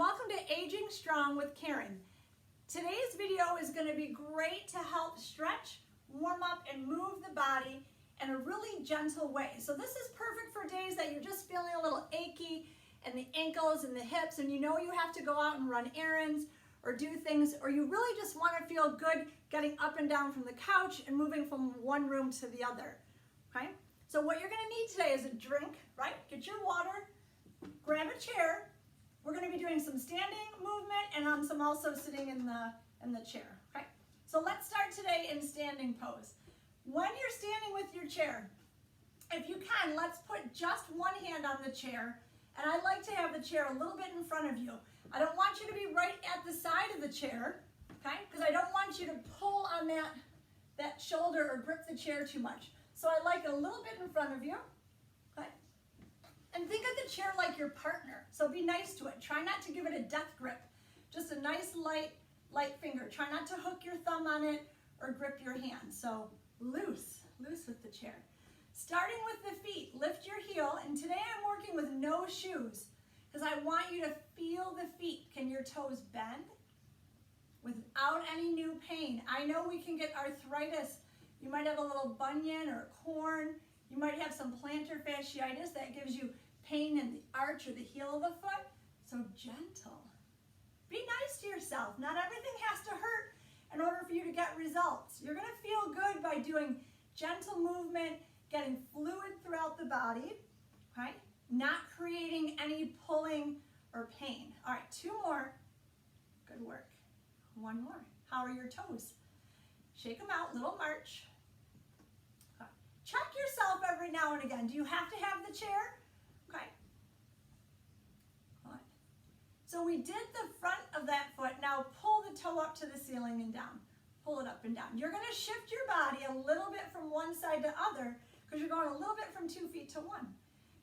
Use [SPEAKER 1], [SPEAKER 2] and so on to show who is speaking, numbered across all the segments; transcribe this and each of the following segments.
[SPEAKER 1] welcome to Aging Strong with Karen. Today's video is going to be great to help stretch, warm up, and move the body in a really gentle way. So this is perfect for days that you're just feeling a little achy in the ankles and the hips, and you know you have to go out and run errands or do things, or you really just want to feel good getting up and down from the couch and moving from one room to the other. Okay? So what you're going to need today is a drink, right? Get your water, grab a chair. We're going to be doing some standing movement and some also sitting in the chair. Okay? So let's start today in standing pose. When you're standing with your chair, if you can, let's put just one hand on the chair, and I like to have the chair a little bit in front of you. I don't want you to be right at the side of the chair, okay? Because I don't want you to pull on that shoulder or grip the chair too much. So I like it a little bit in front of you, okay? And think of the chair like your partner. So be nice to it. Try not to give it a death grip. Just a nice light finger. Try not to hook your thumb on it or grip your hand. So loose with the chair. Starting with the feet, lift your heel, and today I'm working with no shoes because I want you to feel the feet. Can your toes bend without any new pain? I know we can get arthritis. You might have a little bunion or corn. You might have some plantar fasciitis that gives you pain in the arch or the heel of the foot. So gentle. Be nice to yourself. Not everything has to hurt in order for you to get results. You're going to feel good by doing gentle movement, getting fluid throughout the body, okay? Not creating any pulling or pain. All right, two more. Good work. One more. How are your toes? Shake them out, little march. Okay. Check yourself every now and again. Do you have to have the chair? Okay. All right. So we did the front of that foot. Now pull the toe up to the ceiling and down. Pull it up and down. You're going to shift your body a little bit from one side to other because you're going a little bit from 2 feet to 1.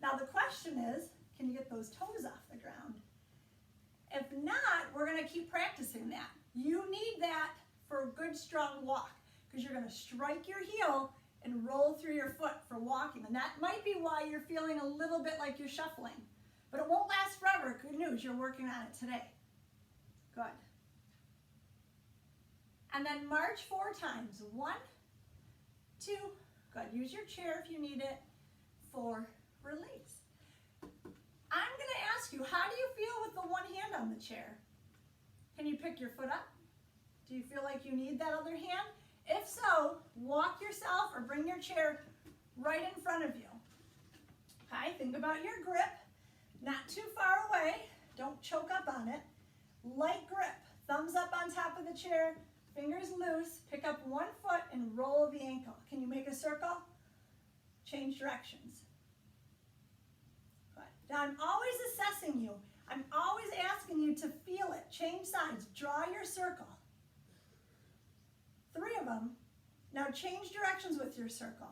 [SPEAKER 1] Now the question is, can you get those toes off the ground? If not, we're going to keep practicing that. You need that for a good strong walk because you're going to strike your heel and roll through your foot for walking. And that might be why you're feeling a little bit like you're shuffling. But it won't last forever. Good news, you're working on it today. Good. And then march 4 times. 1, 2, good. Use your chair if you need it. 4, release. I'm going to ask you, how do you feel with the one hand on the chair? Can you pick your foot up? Do you feel like you need that other hand? If so, walk yourself or bring your chair right in front of you. Okay, think about your grip. Not too far away. Don't choke up on it. Light grip. Thumbs up on top of the chair. Fingers loose. Pick up one foot and roll the ankle. Can you make a circle? Change directions. Good. Now I'm always assessing you. I'm always asking you to feel it. Change sides. Draw your circle. 3 of them. Now change directions with your circle.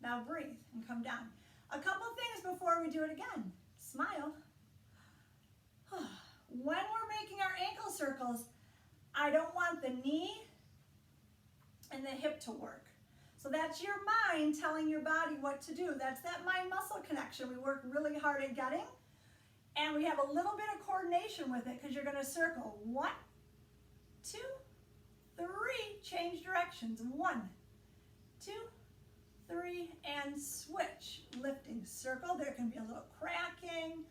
[SPEAKER 1] Now breathe and come down. A couple things before we do it again. Smile. When we're making our ankle circles, I don't want the knee and the hip to work. So that's your mind telling your body what to do. That's that mind-muscle connection we work really hard at getting. And we have a little bit of coordination with it because you're going to circle 1, 2, 3, change directions. 1, 2, 3, and switch. Lifting, circle. There can be a little cracking,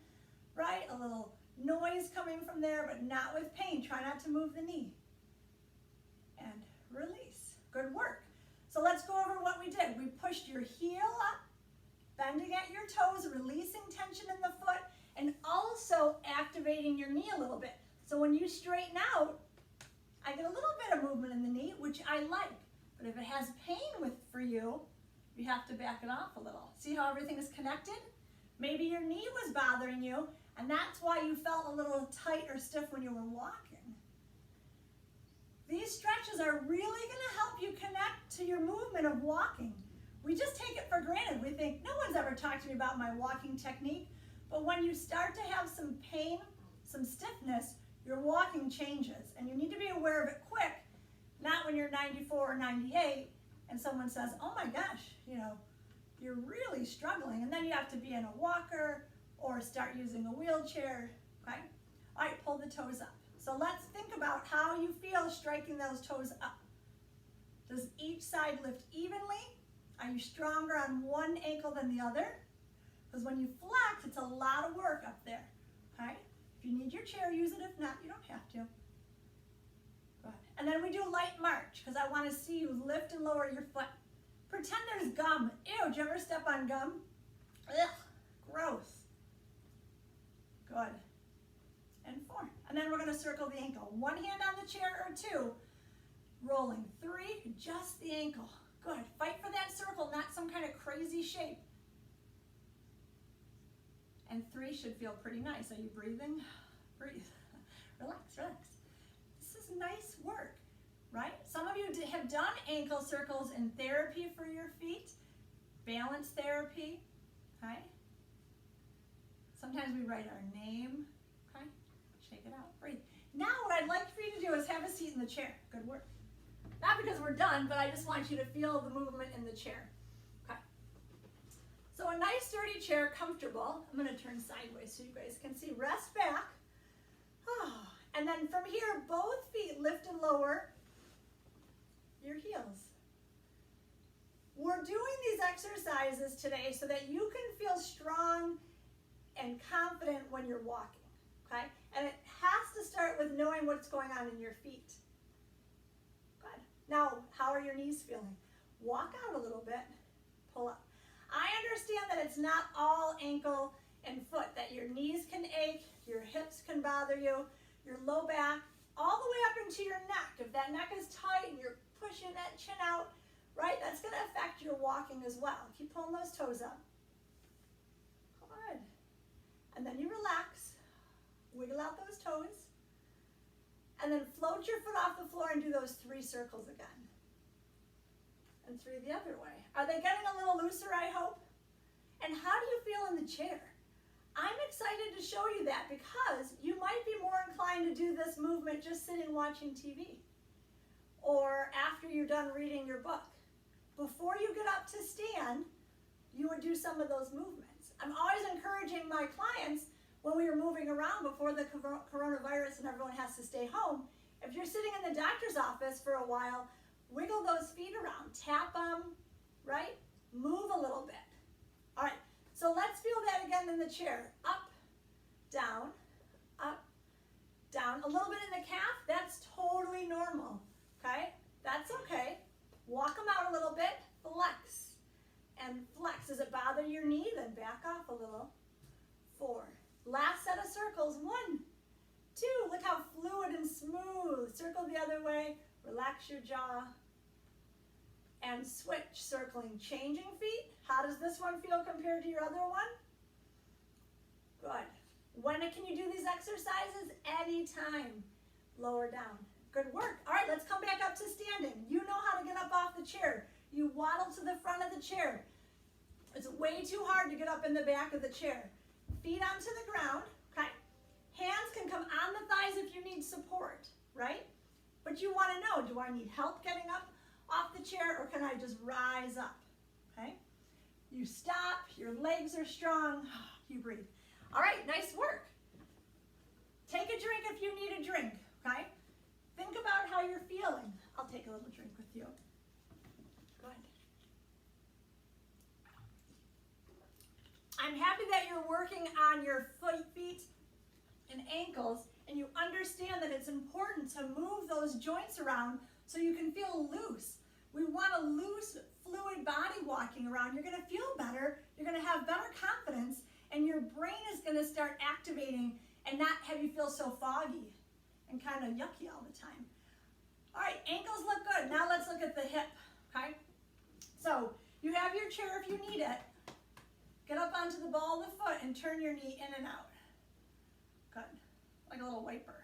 [SPEAKER 1] right? A little noise coming from there, but not with pain. Try not to move the knee. And release. Good work. So let's go over what we did. We pushed your heel up, bending at your toes, releasing tension in the foot, and also activating your knee a little bit. So when you straighten out, I get a little bit of movement in the knee, which I like. But if it has pain for you, you have to back it off a little. See how everything is connected? Maybe your knee was bothering you, and that's why you felt a little tight or stiff when you were walking. These stretches are really going to help you connect to your movement of walking. We just take it for granted. We think, no one's ever talked to me about my walking technique. But when you start to have some pain, some stiffness, your walking changes. And you need to be aware of it quick, not when you're 94 or 98 and someone says, oh my gosh, you're really struggling. And then you have to be in a walker or start using a wheelchair, okay? All right, pull the toes up. So let's think about how you feel striking those toes up. Does each side lift evenly? Are you stronger on one ankle than the other? Because when you flex, it's a lot of work up there, okay? If you need your chair, use it. If not, you don't have to. Good. And then we do a light march, because I want to see you lift and lower your foot. Pretend there's gum. Ew, did you ever step on gum? Ugh, gross. Good. And 4. And then we're going to circle the ankle. One hand on the chair or 2. Rolling. 3, just the ankle. Good. Fight for that circle, not some kind of crazy shape. And 3 should feel pretty nice. Are you breathing? Breathe. Relax, relax. This is nice work, right? Some of you have done ankle circles in therapy for your feet, balance therapy, okay? Sometimes we write our name, okay? Shake it out, breathe. Now what I'd like for you to do is have a seat in the chair. Good work. Not because we're done, but I just want you to feel the movement in the chair. Okay. So a nice sturdy chair, comfortable. I'm going to turn sideways so you guys can see. Rest back. And then from here, both feet lift and lower your heels. We're doing these exercises today so that you can feel strong and confident when you're walking, okay? And it has to start with knowing what's going on in your feet. Good. Now, how are your knees feeling? Walk out a little bit, pull up. I understand that it's not all ankle and foot, that your knees can ache, your hips can bother you, your low back, all the way up into your neck. If that neck is tight and you're pushing that chin out, right, that's going to affect your walking as well. Keep pulling those toes up. Good. And then you relax. Wiggle out those toes. And then float your foot off the floor and do those 3 circles again. And 3 the other way. Are they getting a little looser, I hope? And how do you feel in the chair? I'm excited to show you that because you might be more inclined to do this movement just sitting watching TV or after you're done reading your book. Before you get up to stand, you would do some of those movements. I'm always encouraging my clients when we were moving around before the coronavirus and everyone has to stay home. If you're sitting in the doctor's office for a while, wiggle those feet around, tap them, right? Move a little bit. All right. So let's feel that again in the chair. Up, down, a little bit in the calf. That's totally normal, okay? That's okay. Walk them out a little bit, flex, and flex. Does it bother your knee? Then back off a little. 4. Last set of circles. 1, 2. Look how fluid and smooth. Circle the other way. Relax your jaw. And switch, circling, changing feet. How does this one feel compared to your other one? Good. When can you do these exercises? Anytime. Lower down. Good work. All right, let's come back up to standing. You know how to get up off the chair. You waddle to the front of the chair. It's way too hard to get up in the back of the chair. Feet onto the ground, okay? Hands can come on the thighs if you need support, right? But you want to know, do I need help getting up off the chair or can I just rise up, okay? You stop, your legs are strong, you breathe. All right, nice work. Take a drink if you need a drink, okay? Think about how you're feeling. I'll take a little drink with you. Good. I'm happy that you're working on your feet and ankles and you understand that it's important to move those joints around so you can feel loose. We want a loose, fluid body walking around. You're going to feel better, you're going to have better confidence, and your brain is going to start activating and not have you feel so foggy and kind of yucky all the time. All right, ankles look good. Now let's look at the hip, okay? So you have your chair if you need it. Get up onto the ball of the foot and turn your knee in and out. Good, like a little wiper.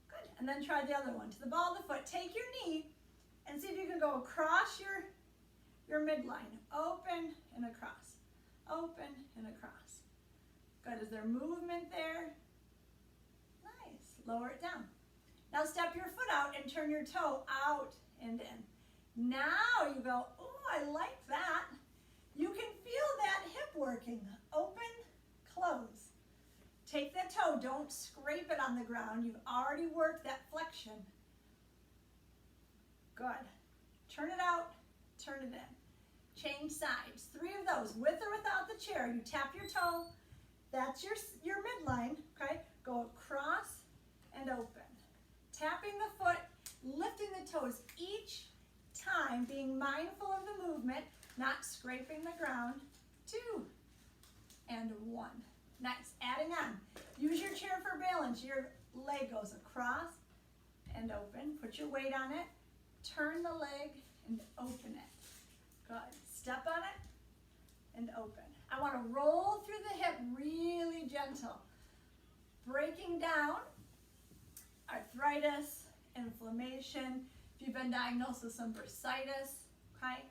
[SPEAKER 1] Good, and then try the other one. To the ball of the foot, take your knee and see if you can go across your midline. Open and across, open and across. Good, is there movement there? Nice, lower it down. Now step your foot out and turn your toe out and in. Now you go, oh, I like that. You can feel that hip working. Open, Take that toe, don't scrape it on the ground. You've already worked that flexion. Good. Turn it out, turn it in. Change sides. 3 of those, with or without the chair. You tap your toe, that's your midline, okay? Go across and open. Tapping the foot, lifting the toes each time, being mindful of the movement, not scraping the ground. 2 and 1. Nice, adding on. Use your chair for balance. Your leg goes across and open. Put your weight on it. Turn the leg and open it. Good. Step on it and open. I want to roll through the hip really gentle. Breaking down arthritis, inflammation, if you've been diagnosed with some bursitis, okay?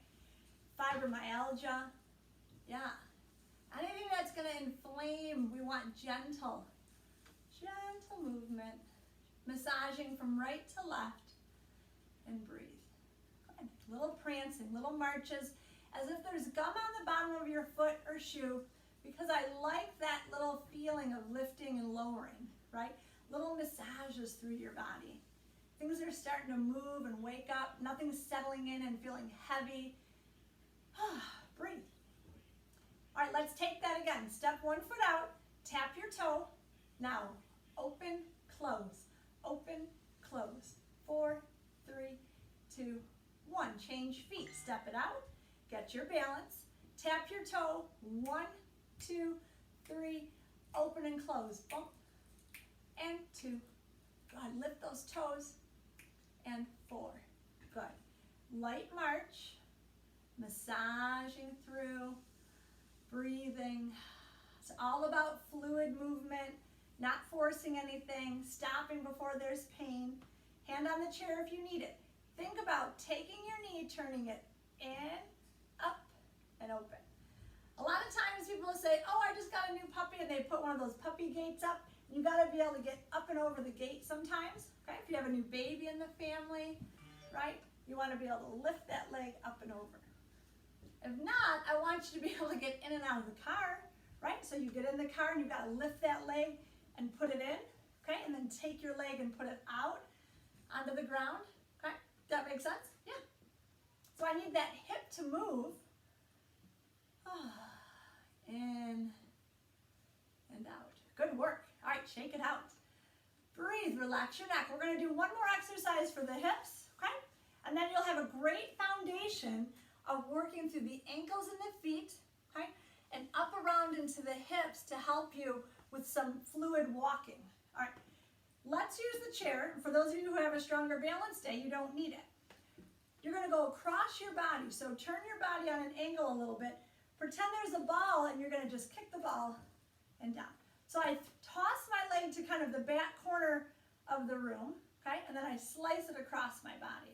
[SPEAKER 1] Fibromyalgia, yeah. Anything that's going to inflame, we want gentle movement. Massaging from right to left and breathe. Good. Little prancing, little marches, as if there's gum on the bottom of your foot or shoe, because I like that little feeling of lifting and lowering, right? Little massages through your body. Things are starting to move and wake up. Nothing's settling in and feeling heavy. Breathe. All right, let's take that again. Step 1 foot out, tap your toe. Now, open, close, open, close. 4, 3, 2, 1. Change feet. Step it out. Get your balance. Tap your toe. 1, 2, 3. Open and close. Bump. And 2. Good. Lift those toes. And 4. Good. Light march. Massaging through. Breathing. It's all about fluid movement. Not forcing anything. Stopping before there's pain. Hand on the chair if you need it. Think about taking your knee, turning it in, up, and open. A lot of times people will say, oh, I just got a new puppy, and they put one of those puppy gates up. You got to be able to get up and over the gate sometimes, okay? If you have a new baby in the family, right? You want to be able to lift that leg up and over. If not, I want you to be able to get in and out of the car, right? So you get in the car and you've got to lift that leg and put it in, okay? And then take your leg and put it out onto the ground, okay? That makes sense? Yeah. So I need that hip to move. In and out. Good work. All right, shake it out. Breathe, relax your neck. We're going to do one more exercise for the hips, okay? And then you'll have a great foundation of working through the ankles and the feet, okay? And up around into the hips to help you with some fluid walking. All right, let's use the chair. For those of you who have a stronger balance day, you don't need it. You're going to go across your body. So turn your body on an angle a little bit. Pretend there's a ball and you're going to just kick the ball and down. So I toss my leg to kind of the back corner of the room, okay? And then I slice it across my body,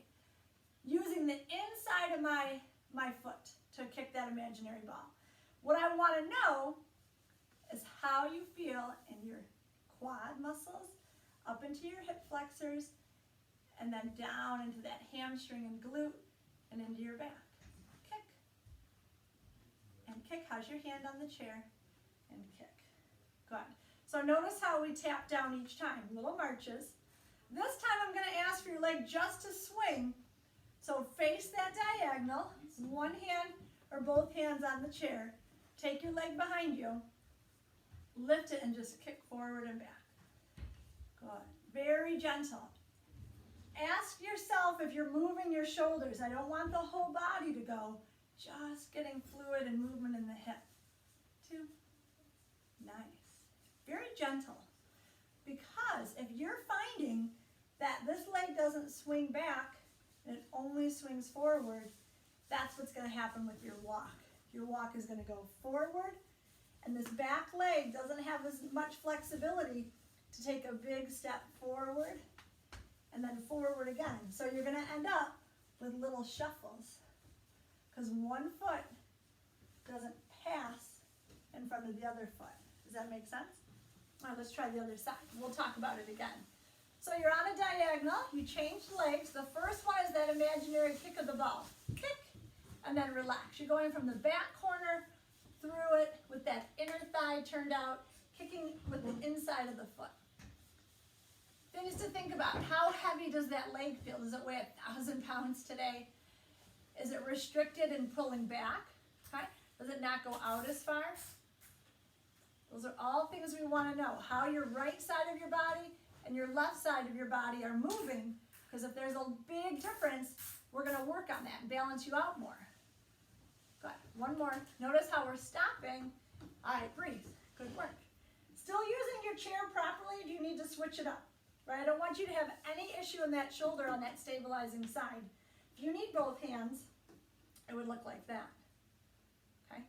[SPEAKER 1] using the inside of my foot to kick that imaginary ball. What I want to know is how you feel in your quad muscles, up into your hip flexors, and then down into that hamstring and glute, and into your back. Kick. And kick. How's your hand on the chair? And kick. Good. So notice how we tap down each time. Little marches. This time I'm going to ask for your leg just to swing. So face that diagonal. One hand or both hands on the chair. Take your leg behind you. Lift it and just kick forward and back. Good. Very gentle. Ask yourself if you're moving your shoulders. I don't want the whole body to go. Just getting fluid and movement in the hip. 2. Nice. Very gentle. Because if you're finding that this leg doesn't swing back, and it only swings forward, that's what's going to happen with your walk. Your walk is going to go forward, and this back leg doesn't have as much flexibility to take a big step forward and then forward again. So you're going to end up with little shuffles because one foot doesn't pass in front of the other foot. Does that make sense? All right, let's try the other side. We'll talk about it again. So you're on a diagonal. You change legs. The first one is that imaginary kick of the ball. Kick, and then relax. You're going from the back corner through it with that inner thigh turned out, kicking with the inside of the foot. Things to think about. How heavy does that leg feel? Does it weigh 1,000 pounds today? Is it restricted and pulling back? Okay. Does it not go out as far? Those are all things we want to know. How your right side of your body and your left side of your body are moving. Because if there's a big difference, we're going to work on that and balance you out more. Good. One more. Notice how we're stopping. All right, breathe. Good work. Still using your chair properly, do you need to switch it up? Right? I don't want you to have any issue in that shoulder on that stabilizing side. If you need both hands, it would look like that. Okay?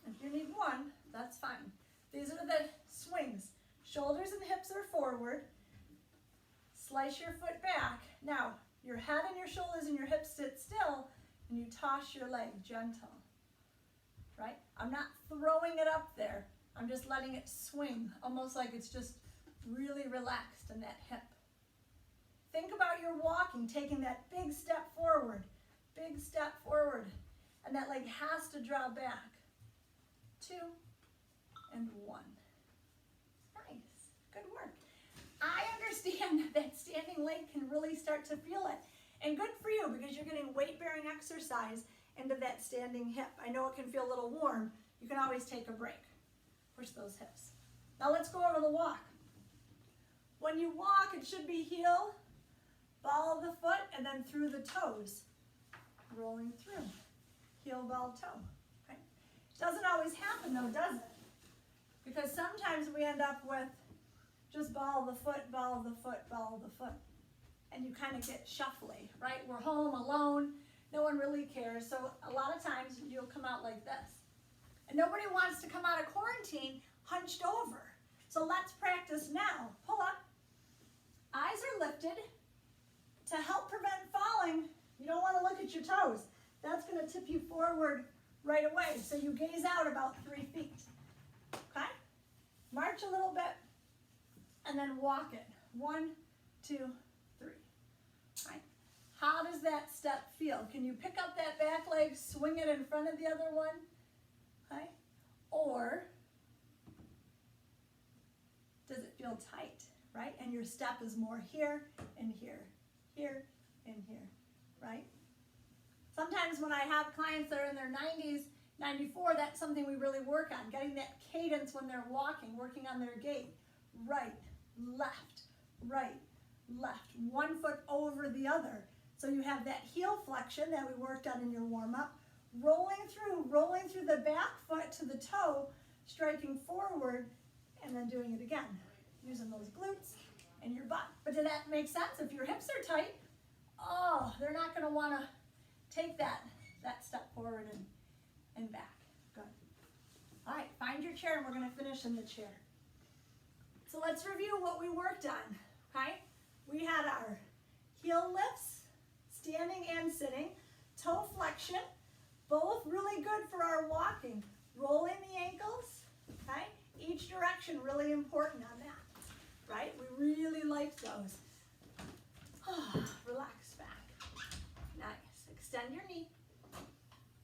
[SPEAKER 1] If you need one, that's fine. These are the swings. Shoulders and hips are forward. Slice your foot back. Now, your head and your shoulders and your hips sit still, and you toss your leg gentle. Right? I'm not throwing it up there. I'm just letting it swing, almost like it's just really relaxed in that hip. Think about your walking, taking that big step forward, and that leg has to draw back. 2 and 1. Nice, good work. I understand that standing leg can really start to feel it, and good for you because you're getting weight-bearing exercise into that standing hip. I know it can feel a little warm. You can always take a break. Push those hips. Now let's go over the walk. When you walk, it should be heel, ball of the foot, and then through the toes. Rolling through. Heel, ball, toe. Okay. Doesn't always happen though, does it? Because sometimes we end up with just ball of the foot, ball of the foot, ball of the foot. And you kind of get shuffly, right? We're home alone. No one really cares. So a lot of times you'll come out like this. And nobody wants to come out of quarantine hunched over. So let's practice now. Pull up. Eyes are lifted. To help prevent falling, you don't want to look at your toes. That's going to tip you forward right away. So you gaze out about 3 feet. Okay? March a little bit and then walk it. 1, 2, 3. Right? How does that step feel? Can you pick up that back leg, swing it in front of the other one? Okay? Or does it feel tight, right? And your step is more here and here, here and here, right? Sometimes when I have clients that are in their 90s, 94, that's something we really work on, getting that cadence when they're walking, working on their gait. Right, left, right, left. One foot over the other. So you have that heel flexion that we worked on in your warm-up, rolling through the back foot to the toe, striking forward, and then doing it again, using those glutes and your butt. But did that make sense? If your hips are tight, oh, they're not going to want to take that step forward and back. Good. All right, find your chair, and we're going to finish in the chair. So let's review what we worked on, okay? We had our heel lifts, standing and sitting, toe flexion, both really good for our walking. Rolling the ankles, okay? Each direction really important on that, right? We really like those. Relax back. Nice. Extend your knee.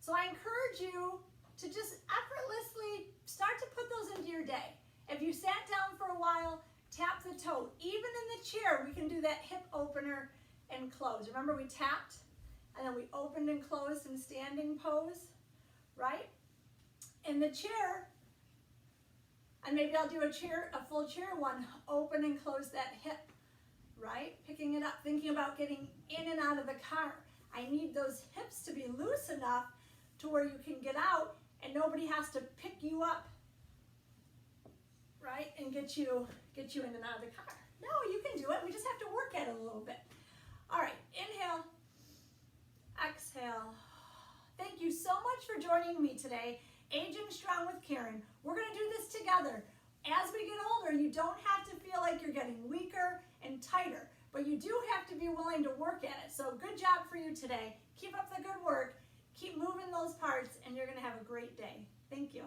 [SPEAKER 1] So I encourage you to just effortlessly start to put those into your day. If you sat down for a while, tap the toe. Even in the chair, we can do that hip opener and close. Remember, we tapped and then we opened and closed in standing pose, right? In the chair, and maybe I'll do a full chair one, open and close that hip, right? Picking it up, thinking about getting in and out of the car. I need those hips to be loose enough to where you can get out and nobody has to pick you up, right? And get you in and out of the car. No, you can do it. We just have to work at it a little bit. All right, inhale, exhale. Thank you so much for joining me today. Aging Strong with Karen. We're going to do this together. As we get older, you don't have to feel like you're getting weaker and tighter, but you do have to be willing to work at it. So good job for you today. Keep up the good work. Keep moving those parts, and you're going to have a great day. Thank you.